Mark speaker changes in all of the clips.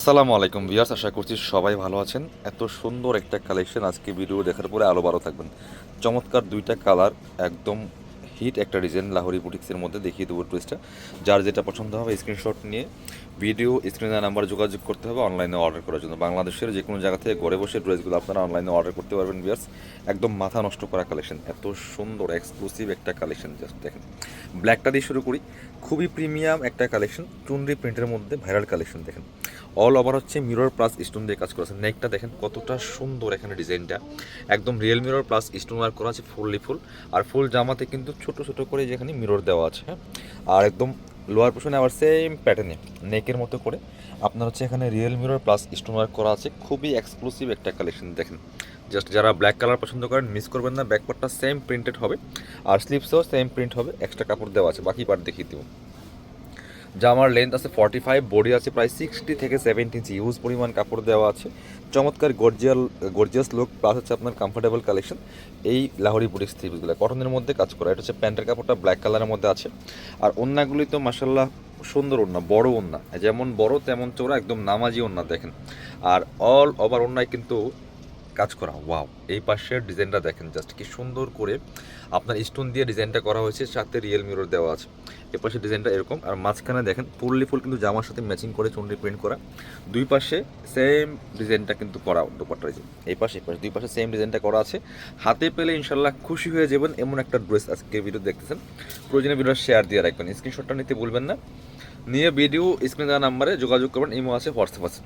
Speaker 1: আসসালামু আলাইকুম ভিউয়ার্স, আশা করছি সবাই ভালো আছেন। এত সুন্দর একটা কালেকশন আজকে ভিডিও দেখার পরে আলো বারো থাকবেন। চমৎকার দুইটা কালার, একদম হিট একটা ডিজাইন লাহোরি বুটিক্সের মধ্যে দেখিয়ে দেবো ড্রেসটা। যার যেটা পছন্দ হবে স্ক্রিনশট নিয়ে ভিডিও স্ক্রিনে নাম্বার যোগাযোগ করতে হবে অনলাইনে অর্ডার করার জন্য। বাংলাদেশের যে কোনো জায়গা থেকে ঘরে বসে ড্রেসগুলো আপনারা অনলাইনে অর্ডার করতে পারবেন ভিউয়ার্স। একদম মাথা নষ্ট করা কালেকশন, এত সুন্দর এক্সক্লুসিভ একটা কালেকশন। জাস্ট দেখেন, ব্ল্যাকটা দিয়ে শুরু করি। খুবই প্রিমিয়াম একটা কালেকশন, চুনরি প্রিন্টের মধ্যে ভাইরাল কালেকশন। দেখেন অল ওভার হচ্ছে মিরর প্লাস স্টোন দিয়ে কাজ করেছে। নেকটা দেখেন কতটা সুন্দর, এখানে ডিজাইনটা একদম real mirror plus stone work করা আছে ফুললি ফুল। আর ফুল জামাতে কিন্তু ছোট ছোট করে যেখানে মিরর দেওয়া আছে, হ্যাঁ। আর একদম লোয়ার পোর্শনে আবার সেম প্যাটার্নে নেকের মতো করে আপনার হচ্ছে এখানে real mirror plus stone work করা আছে। খুবই এক্সক্লুসিভ একটা কালেকশন। দেখেন জাস্ট যারা ব্ল্যাক কালার পছন্দ করেন মিস করবেন না। ব্যাকপার্টটা সেম প্রিন্টেড হবে আর স্লিভসও সেম প্রিন্ট হবে, এক্সট্রা কাপড় দেওয়া আছে। বাকি পার্ট দেখিয়ে দেবো। জামার লেন্থ আছে 45, বডি আছে প্রায় 60 থেকে 70 ইঞ্চি, ইউজ পরিমাণ কাপড় দেওয়া আছে। চমৎকার গর্জিয়াস লুক প্লাস হচ্ছে আপনার কমফোর্টেবল কালেকশন। এই লাহোরি বুটিক্স থ্রিপিসগুলো কটনের মধ্যে কাজ করা। এটা হচ্ছে প্যান্টের কাপড়টা ব্ল্যাক কালারের মধ্যে আছে। আর ওন্নাগুলি তো মাসাল্লাহ সুন্দর ওন্না, বড় ওন্না, যেমন বড় তেমন চওড়া, একদম নামাজি ওন্না দেখেন। আর অল ওভার ওন্নায় কিন্তু কাজ করা। ওয়াও, এই পাশের ডিজাইনটা দেখেন জাস্ট কি সুন্দর করে আপনার স্টোন দিয়ে ডিজাইনটা করা হয়েছে, সাথে রিয়েল মিরর দেওয়া আছে। এ পাশে ডিজাইনটা এরকম, আর মাঝখানে দেখেন ফুললি ফুল কিন্তু জামার সাথে ম্যাচিং করে চুনরি প্রিন্ট করা। দুই পাশে সেম ডিজাইনটা কিন্তু করা দোপাট্টা। এই পাশে দুই পাশে সেম ডিজাইনটা করা আছে। হাতে পেলে ইনশাল্লাহ খুশি হয়ে যাবেন এমন একটা ড্রেস আজকে ভিডিও দেখতেছেন। প্রয়োজনীয় ভিডিও শেয়ার দিয়ে রাখবেন, স্ক্রিনশটটা নিতে ভুলবেন না। নিয়ে ভিডিও স্ক্রিনে দেওয়া নাম্বারে যোগাযোগ করবেন, ইমো আছে, হোয়াটসঅ্যাপ আছে।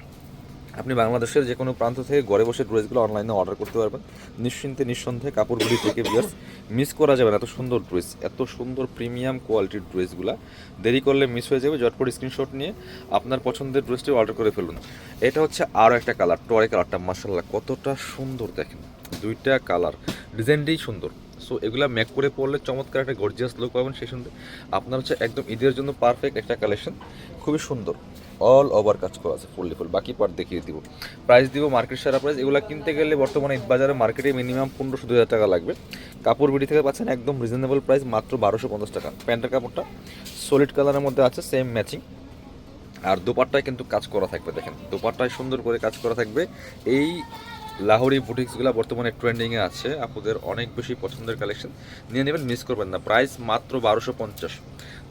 Speaker 1: আপনি বাংলাদেশের যে কোনো প্রান্ত থেকে ঘরে বসে ড্রেসগুলো অনলাইনে অর্ডার করতে পারবেন নিশ্চিন্তে নিঃসন্দেহে। কাপড়গুলি থেকে ভিউয়ার্স মিস করা যাবে না। এত সুন্দর ড্রেস, এত সুন্দর প্রিমিয়াম কোয়ালিটির ড্রেসগুলো দেরি করলে মিস হয়ে যাবে। ঝটপট স্ক্রিনশট নিয়ে আপনার পছন্দের ড্রেসটি অর্ডার করে ফেলুন। এটা হচ্ছে আরও একটা কালার, টরে কালারটা মাশাআল্লাহ কতটা সুন্দর। দেখেন দুইটা কালার, ডিজাইনটাই সুন্দর। সো এগুলা ম্যাক করে পরলে চমৎকার একটা গর্জিয়াস লুক পাবেন। সেই সঙ্গে আপনার হচ্ছে একদম ঈদের জন্য পারফেক্ট একটা কালেকশন, খুবই সুন্দর। অল ওভার কাজ করা আছে ফুললি ফুল। বাকি পার্ট দেখিয়ে দিব। প্রাইস দিব মার্কেট সেরা প্রাইস। এগুলো কিনতে গেলে বর্তমানে ঈদ বাজারে মার্কেটে মিনিমাম 15-2000 টাকা লাগবে। কাপড় বিডি থেকে পাচ্ছেন একদম রিজনেবল প্রাইস, মাত্র 1250 টাকা। প্যান্টের কাপড়টা সলিড কালারের মধ্যে আছে, সেম ম্যাচিং। আর দোপাট্টায় কিন্তু কাজ করা থাকবে। দেখেন দোপাট্টায় সুন্দর করে কাজ করা থাকবে। এই লাহোরি বুটিক্সগুলো বর্তমানে ট্রেন্ডিংয়ে আছে, আপনাদের অনেক বেশি পছন্দের কালেকশন। নিয়ে নেবেন, মিস করবেন না। প্রাইস মাত্র 1250।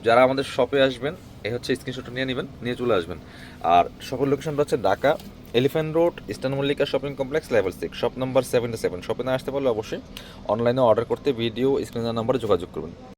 Speaker 1: যারা আমাদের শপে আসবেন এই হচ্ছে স্ক্রিনশটটা নিয়ে নেবেন, নিয়ে চলে আসবেন। আর শপের লোকেশনটা হচ্ছে Dhaka elephant road, eastern Mallika shopping complex, level 6, shop number 77। শপে না আসতে পারলে অবশ্যই অনলাইনে অর্ডার করতে ভিডিও স্ক্রিনের নাম্বারে যোগাযোগ করবেন।